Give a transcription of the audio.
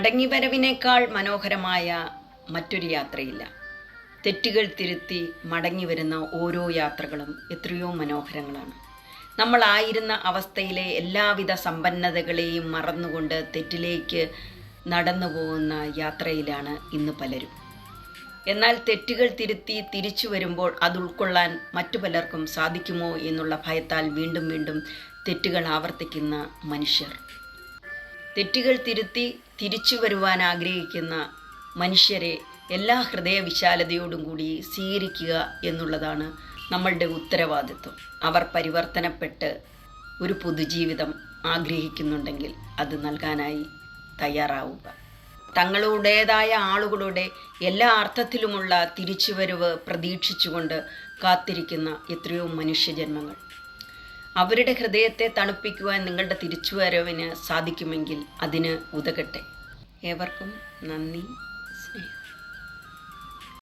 മടങ്ങിവരവിനേക്കാൾ മനോഹരമായ മറ്റൊരു യാത്രയില്ല. തെറ്റുകൾ തിരുത്തി മടങ്ങി വരുന്ന ഓരോ യാത്രകളും എത്രയോ മനോഹരങ്ങളാണ്. നമ്മളായിരുന്ന അവസ്ഥയിലെ എല്ലാവിധ സമ്പന്നതകളെയും മറന്നുകൊണ്ട് തെറ്റിലേക്ക് നടന്നു പോകുന്ന യാത്രയിലാണ് ഇന്ന് പലരും. എന്നാൽ തെറ്റുകൾ തിരുത്തി തിരിച്ചു വരുമ്പോൾ അത് ഉൾക്കൊള്ളാൻ മറ്റു പലർക്കും സാധിക്കുമോ എന്നുള്ള ഭയത്താൽ വീണ്ടും വീണ്ടും തെറ്റുകൾ ആവർത്തിക്കുന്ന മനുഷ്യർ. തെറ്റുകൾ തിരുത്തി തിരിച്ചു വരുവാൻ ആഗ്രഹിക്കുന്ന മനുഷ്യരെ എല്ലാ ഹൃദയവിശാലതയോടും കൂടി സ്വീകരിക്കുക എന്നുള്ളതാണ് നമ്മളുടെ ഉത്തരവാദിത്വം. അവർ പരിവർത്തനപ്പെട്ട് ഒരു പുതുജീവിതം ആഗ്രഹിക്കുന്നുണ്ടെങ്കിൽ അത് നൽകാനായി തയ്യാറാവുക. തങ്ങളുടേതായ ആളുകളുടെ എല്ലാ അർത്ഥത്തിലുമുള്ള തിരിച്ചുവരവ് പ്രതീക്ഷിച്ചുകൊണ്ട് കാത്തിരിക്കുന്ന എത്രയോ മനുഷ്യജന്മങ്ങൾ. അവരുടെ ഹൃദയത്തെ തണുപ്പിക്കുവാൻ നിങ്ങളുടെ തിരിച്ചുവരവിന് സാധിക്കുമെങ്കിൽ അതിന് ഉതകട്ടെ. ഏവർക്കും നന്ദി, സ്നേഹം.